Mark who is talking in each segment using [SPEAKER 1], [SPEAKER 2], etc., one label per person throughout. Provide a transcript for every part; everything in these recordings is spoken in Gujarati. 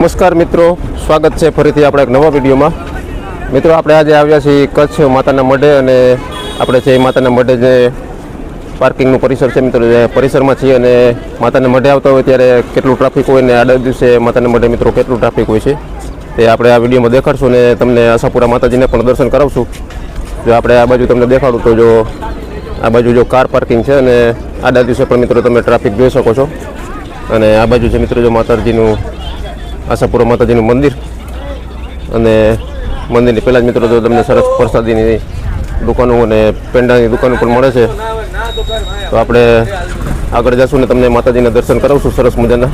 [SPEAKER 1] નમસ્કાર મિત્રો, સ્વાગત છે ફરીથી આપણે એક નવા વિડીયોમાં. મિત્રો આપણે આજે આવ્યા છીએ કચ્છ માતાના મઢે અને આપણે છે માતાના મઢે જે પાર્કિંગનું પરિસર છે મિત્રો, જે પરિસરમાં છીએ અને માતાના મઢે આવતા હોય ત્યારે કેટલું ટ્રાફિક હોય ને આડા દિવસે માતાના મઢે મિત્રો કેટલું ટ્રાફિક હોય છે તે આપણે આ વિડીયોમાં દેખાડશું ને તમને આશાપુરા માતાજીને પણ દર્શન કરાવશું. જો આપણે આ બાજુ તમને દેખાડું તો જો આ બાજુ જો કાર પાર્કિંગ છે અને આડા દિવસે પણ મિત્રો તમે ટ્રાફિક જોઈ શકો છો. અને આ બાજુ છે મિત્રો જો માતાજીનું આશાપુરા માતાજીનું મંદિર અને મંદિરની પહેલાં જ મિત્રો જો તમને સરસ પ્રસાદીની દુકાનો અને પેંડાની દુકાનો પણ મળે છે. તો આપણે આગળ જઈશું ને તમને માતાજીના દર્શન કરાવશું સરસ મજાના.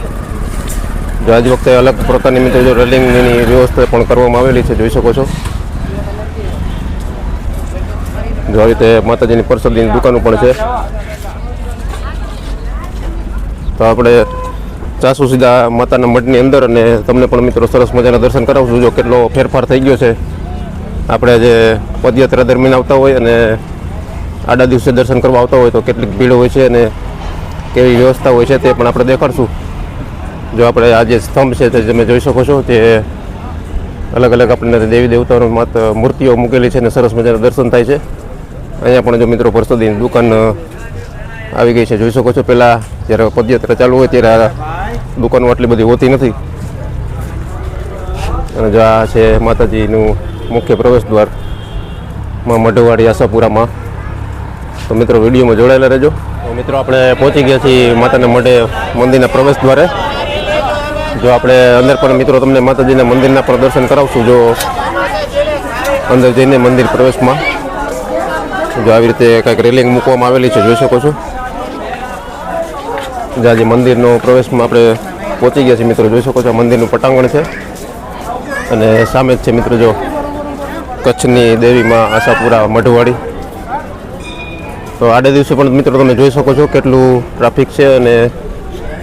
[SPEAKER 1] જો આજ વખતે અલગ પ્રકારની મિત્રો જો રેલિંગની વ્યવસ્થા પણ કરવામાં આવેલી છે, જોઈ શકો છો. જો આવી રીતે માતાજીની પ્રસાદીની દુકાનો પણ છે. તો આપણે જાશું સીધા માતાના મઢની અંદર અને તમને પણ મિત્રો સરસ મજાના દર્શન કરાવશું. જો કેટલો ફેરફાર થઈ ગયો છે, આપણે જે પદયાત્રા દરમિયાન આવતા હોય અને આડા દિવસે દર્શન કરવા આવતા હોય તો કેટલીક ભીડ હોય છે અને કેવી વ્યવસ્થા હોય છે તે પણ આપણે દેખાડશું. જો આપણે આ જે સ્તંભ છે તે તમે જોઈ શકો છો, તે અલગ અલગ આપણને દેવી દેવતાઓની મૂર્તિઓ મૂકેલી છે અને સરસ મજાના દર્શન થાય છે. અહીંયા પણ જો મિત્રો પ્રસાદીની દુકાન આવી ગઈ છે, જોઈ શકો છો. પહેલાં જ્યારે પદયાત્રા ચાલુ હોય ત્યારે દુકાનો આટલી બધી હોતી નથી. અને જો આ છે માતાજીનું મુખ્ય પ્રવેશ દ્વાર માં મઢવાડી આશાપુરામાં. તો મિત્રો વિડીયોમાં જોડાયેલા રહેજો. તો મિત્રો આપણે પહોંચી ગયા છીએ માતાના મઢે મંદિરના પ્રવેશ દ્વારે. જો આપણે અંદર પણ મિત્રો તમને માતાજીના મંદિરના પણ દર્શન કરાવશું. જો અંદર જઈને મંદિર પ્રવેશમાં જો આવી રીતે કંઈક રેલિંગ મૂકવામાં આવેલી છે, જોઈ શકો છો. જ્યાં જે મંદિરનો પ્રવેશમાં આપણે પહોંચી ગયા છીએ મિત્રો, જોઈ શકો છો. મંદિરનું પટાંગણ છે અને સામે જ છે મિત્રો જો કચ્છની દેવીમાં આશાપુરા મઢવાડી. તો આડે દિવસે પણ મિત્રો તમે જોઈ શકો છો કેટલું ટ્રાફિક છે અને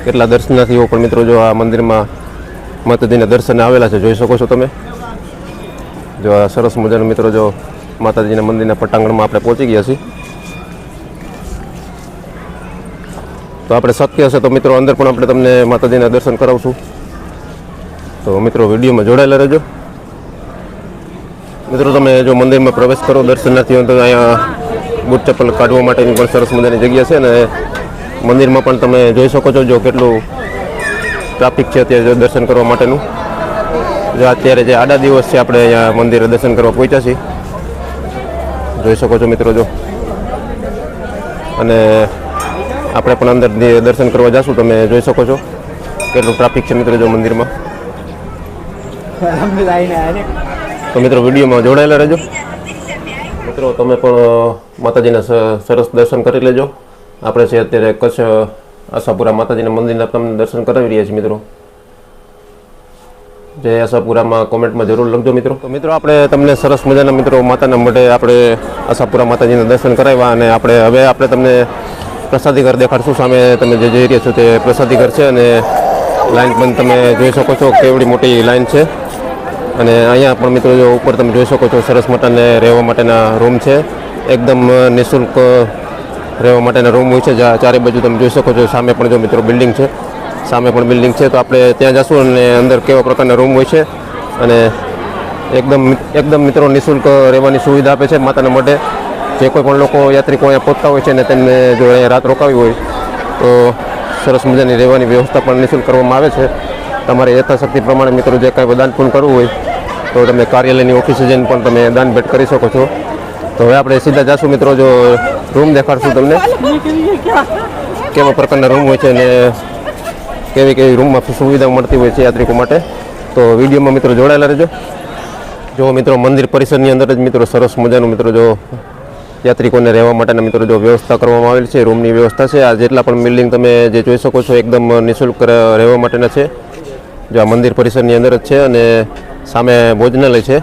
[SPEAKER 1] કેટલા દર્શનાર્થીઓ પણ મિત્રો જો આ મંદિરમાં માતાજીના દર્શને આવેલા છે, જોઈ શકો છો તમે. જો આ સરસ મજાનું મિત્રો જો માતાજીના મંદિરના પટાંગણમાં આપણે પહોંચી ગયા છીએ. તો આપણે શક્ય હશે તો મિત્રો અંદર પણ આપણે તમને માતાજીના દર્શન કરાવશું. તો મિત્રો વિડીયોમાં જોડાયેલા રહેજો. મિત્રો તમે જો મંદિરમાં પ્રવેશ કરો દર્શનાર્થીઓ તો અહીંયા બૂટ ચપ્પલ કાઢવા માટેની પણ સરસ મજાની જગ્યા છે અને મંદિરમાં પણ તમે જોઈ શકો છો જો કેટલું ટ્રાફિક છે અત્યારે દર્શન કરવા માટેનું. જો અત્યારે જે આડા દિવસ છે આપણે અહીંયા મંદિરે દર્શન કરવા પહોંચ્યા છીએ, જોઈ શકો છો મિત્રો. જો અને આપણે પણ અંદર દર્શન કરવા જઈશું, તમે જોઈ શકો છો કેટલું ટ્રાફિક છે મિત્રો જો મંદિરમાં. તો મિત્રો વિડીયોમાં જોડાયેલા રહેજો. મિત્રો તમે પણ માતાજીના સરસ દર્શન કરી લેજો. આપણે છે અત્યારે કચ્છ આશાપુરા માતાજીના મંદિરના તમને દર્શન કરાવી રહ્યા છીએ મિત્રો. જે આશાપુરામાં કોમેન્ટમાં જરૂર લખજો મિત્રો. તો મિત્રો આપણે તમને સરસ મજાના મિત્રો માતાના મઢે આપણે આશાપુરા માતાજીના દર્શન કરાવ્યા અને હવે આપણે તમને પ્રસાદી ઘર દેખાડશું. સામે તમે જે જોઈ રહ્યા છો તે પ્રસાદી ઘર છે અને લાઈન પણ તમે જોઈ શકો છો કેવડી મોટી લાઈન છે. અને અહીંયા પણ મિત્રો જો ઉપર તમે જોઈ શકો છો સરસ મટાને રહેવા માટેના રૂમ છે. એકદમ નિઃશુલ્ક રહેવા માટેના રૂમ હોય છે. ચારે બાજુ તમે જોઈ શકો છો. સામે પણ જો મિત્રો બિલ્ડિંગ છે, સામે પણ બિલ્ડિંગ છે. તો આપણે ત્યાં જઈશું અને અંદર કેવા પ્રકારના રૂમ હોય છે અને એકદમ મિત્રો નિઃશુલ્ક રહેવાની સુવિધા આપે છે માતાના મઢે. જે કોઈ પણ લોકો યાત્રિકો અહીંયા પહોંચતા હોય છે ને તેમને જો અહીંયા રાત રોકાવી હોય તો સરસ મજાની રહેવાની વ્યવસ્થા પણ નિઃશુલ્ક કરવામાં આવે છે. તમારે યથાશક્તિ પ્રમાણે મિત્રો જે કાંઈ દાન પૂન કરવું હોય તો તમે કાર્યાલયની ઓફિસે જઈને પણ તમે દાન ભેટ કરી શકો છો. તો હવે આપણે સીધા જઈશું મિત્રો, જો રૂમ દેખાડશું તમને કેવા પ્રકારના રૂમ હોય છે અને કેવી રૂમમાં સુવિધા મળતી હોય છે યાત્રિકો માટે. તો વિડીયોમાં મિત્રો જોડાયેલા રહેજો. જો મિત્રો મંદિર પરિસરની અંદર જ મિત્રો સરસ મજાનું મિત્રો જો યાત્રિકોને રહેવા માટેના મિત્રો જો વ્યવસ્થા કરવામાં આવેલી છે, રૂમની વ્યવસ્થા છે. આ જેટલા પણ બિલ્ડિંગ તમે જે જોઈ શકો છો એકદમ નિઃશુલ્ક રહેવા માટેના છે. જો આ મંદિર પરિસરની અંદર જ છે અને સામે ભોજનાલય છે.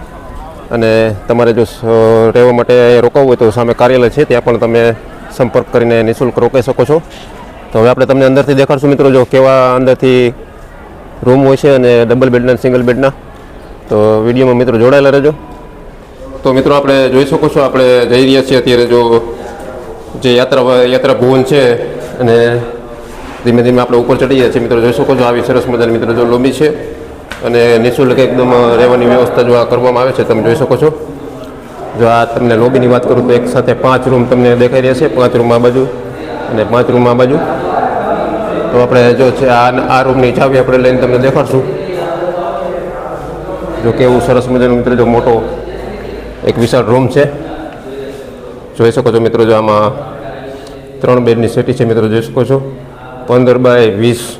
[SPEAKER 1] અને તમારે જો રહેવા માટે રોકાવું હોય તો સામે કાર્યાલય છે, ત્યાં પણ તમે સંપર્ક કરીને નિઃશુલ્ક રોકાઈ શકો છો. તો હવે આપણે તમને અંદરથી દેખાડશું મિત્રો જો કેવા અંદરથી રૂમ હોય છે અને ડબલ બેડના સિંગલ બેડના. તો વિડીયોમાં મિત્રો જોડાયેલા રહેજો. તો મિત્રો આપણે જોઈ શકો છો આપણે જઈ રહ્યા છીએ અત્યારે જો જે યાત્રા ભુવન છે અને ધીમે ધીમે આપણે ઉપર ચડી જાય છે મિત્રો. જોઈ શકો છો આવી સરસ મજાની મિત્રો જો લોબી છે અને નિઃશુલ્ક એકદમ રહેવાની વ્યવસ્થા જો આ કરવામાં આવે છે. તમે જોઈ શકો છો. જો આ તમને લોબીની વાત કરું તો એક સાથે 5 રૂમ તમને દેખાઈ રહ્યા છે. 5 રૂમ આ બાજુ અને 5 રૂમ આ બાજુ. તો આપણે જો છે આ રૂમની ચાવી આપણે લઈને તમને દેખાડશું. જો કેવું સરસ મજાનું મિત્રો જો મોટો એક વિશાળ રૂમ છે. જોઈ શકો છો મિત્રો. જો આમાં 3 બેડની સેટી છે મિત્રો, જોઈ શકો છો. 15 બાય 20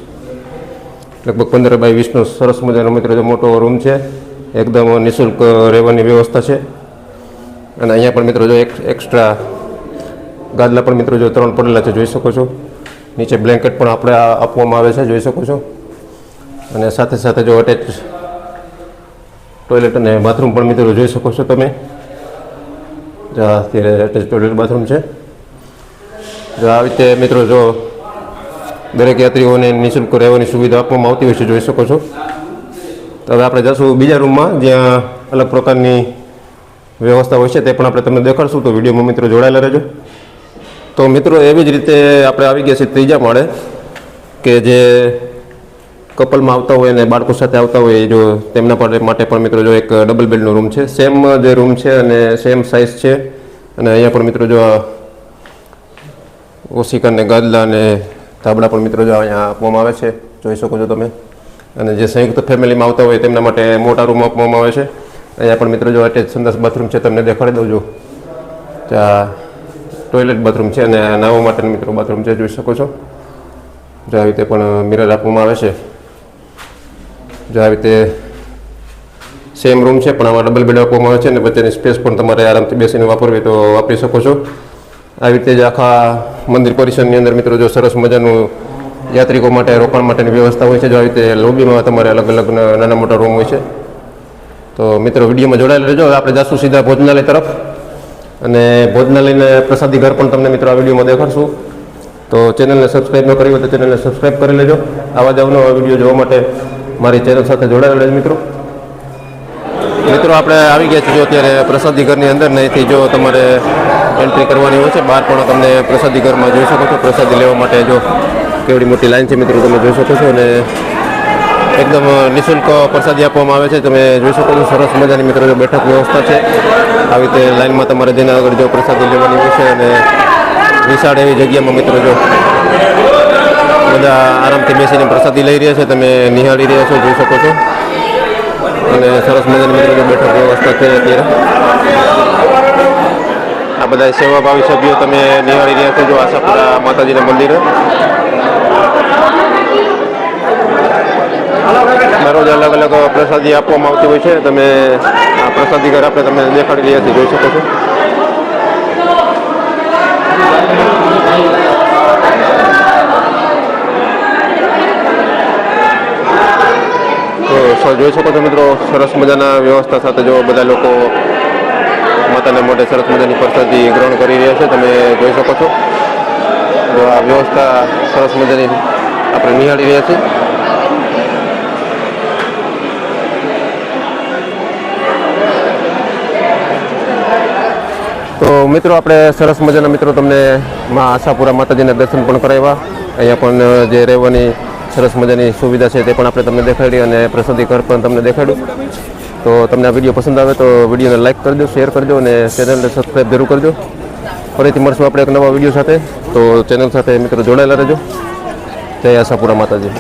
[SPEAKER 1] લગભગ 15 બાય 20નો સરસ મજાનો મિત્રો જો મોટો રૂમ છે. એકદમ નિઃશુલ્ક રહેવાની વ્યવસ્થા છે. અને અહીંયા પણ મિત્રો જો એક્સ્ટ્રા ગાદલા પણ મિત્રો જો 3 પડેલા છે, જોઈ શકો છો. નીચે બ્લેન્કેટ પણ આપણે આપવામાં આવે છે, જોઈ શકો છો. અને સાથે સાથે જો અટેચ ટોયલેટ અને બાથરૂમ પણ મિત્રો જોઈ શકો છો તમે. જો અત્યારે અટેચ ટોયલેટ બાથરૂમ છે. જો આવી રીતે મિત્રો જો દરેક યાત્રીઓને નિઃશુલ્ક રહેવાની સુવિધા આપવામાં આવતી હોય છે, જોઈ શકો છો. તો હવે આપણે જઈશું બીજા રૂમમાં જ્યાં અલગ પ્રકારની વ્યવસ્થા હોય છે, તે પણ આપણે તમને દેખાડશું. તો વિડીયોમાં મિત્રો જોડાયેલા રહેજો. તો મિત્રો એવી જ રીતે આપણે આવી ગયા છીએ ત્રીજા માળે, કે જે કપલમાં આવતા હોય અને બાળકો સાથે આવતા હોય જો તેમના માટે પણ મિત્રો જો એક ડબલ બેડનો રૂમ છે. સેમ જે રૂમ છે અને સેમ સાઇઝ છે. અને અહીંયા પણ મિત્રો જો ઓશિકા અને ગાદલા અને ધાબળા પણ મિત્રો જો અહીંયા આપવામાં આવે છે, જોઈ શકો છો તમે. અને જે સંયુક્ત ફેમિલીમાં આવતા હોય તેમના માટે મોટા રૂમ આપવામાં આવે છે. અહીંયા પણ મિત્રો જો અટેચ સંડાસ બાથરૂમ છે, તમને દેખાડી દઉં. જો ત્યાં ટોયલેટ બાથરૂમ છે અને નાહવા માટેનું મિત્રો બાથરૂમ છે, જોઈ શકો છો. જો આવી રીતે પણ મિરર આપવામાં આવે છે. જો આવી રીતે સેમ રૂમ છે પણ આમાં ડબલ બેડ આપવામાં આવે છે. અને વચ્ચેની સ્પેસ પણ તમારે આરામથી બેસીને વાપરવી તો વાપરી શકો છો. આવી રીતે જ આખા મંદિર પરિસરની અંદર મિત્રો જો સરસ મજાનું યાત્રિકો માટે રોકાણ માટેની વ્યવસ્થા હોય છે. જો આવી રીતે લોબીમાં તમારે અલગ અલગ નાના મોટા રૂમ હોય છે. તો મિત્રો વિડીયોમાં જોડાયેલા રહેજો. આપણે જાશું સીધા ભોજનાલય તરફ, અને ભોજનાલયને પ્રસાદી ઘર પણ તમને મિત્રો આ વિડીયોમાં દેખાડશું. તો ચેનલને સબસ્ક્રાઈબ ન કરી હોય તો ચેનલને સબસ્ક્રાઈબ કરી લેજો. આવા જ અવનવા વિડીયો જોવા માટે મારી ચેનલ સાથે જોડાયેલા રહેજો મિત્રો. મિત્રો આપણે આવી ગયા છીએ જો અત્યારે પ્રસાદી ઘરની અંદર. ને અહીંથી જો તમારે એન્ટ્રી કરવાની હોય છે, બહાર પણ તમને પ્રસાદી ઘરમાં જોઈ શકો છો. પ્રસાદી લેવા માટે જો કેવડી મોટી લાઈન છે મિત્રો, તમે જોઈ શકો છો. અને એકદમ નિઃશુલ્ક પ્રસાદી આપવામાં આવે છે, તમે જોઈ શકો છો. સરસ મજાની મિત્રો જો બેઠક વ્યવસ્થા છે. આવી રીતે લાઈનમાં તમારે જેના આગળ જો પ્રસાદી લેવાની હોય છે. અને વિશાળ એવી જગ્યામાં મિત્રો જો બધા આરામથી બેસીને પ્રસાદી લઈ રહ્યા છે, તમે નિહાળી રહ્યા છો, જોઈ શકો છો. અને સરસ મજાની મિત્રો જો બેઠક વ્યવસ્થા છે અત્યારે. આ બધા સેવાભાવી સભ્યો તમે નિહાળી રહ્યા છો જો આશાપુરા માતાજીના મંદિરે. દરરોજ અલગ અલગ પ્રસાદી આપવામાં આવતી હોય છે. તમે આ પ્રસાદી ઘર આપણે તમને દેખાડી રહ્યા છીએ, જોઈ શકો છો. તો જોઈ શકો છો મિત્રો, સરસ મજાના વ્યવસ્થા સાથે જો બધા લોકો માતાના મોઢે સરસ મજાની પ્રસાદી ગ્રહણ કરી રહ્યા છે, તમે જોઈ શકો છો. જો આ વ્યવસ્થા સરસ મજાની આપણે નિહાળી રહ્યા છીએ. તો મિત્રો આપણે સરસ મજાના મિત્રો તમને આશાપુરા માતાજીના દર્શન પણ કરાવ્યા. અહીંયા પણ જે રહેવાની સરસ મજાની સુવિધા છે તે પણ આપણે તમને દેખાડી, અને પ્રસાદી ઘર પણ તમને દેખાડ્યું. તો તમને આ વિડીયો પસંદ આવે તો વિડીયોને લાઇક કરજો, શેર કરજો અને ચેનલને સબસ્ક્રાઈબ જરૂર કરજો. ફરીથી મળશું આપણે એક નવા વિડીયો સાથે. તો ચેનલ સાથે મિત્રો જોડાયેલા રહેજો. જય આશાપુરા માતાજી.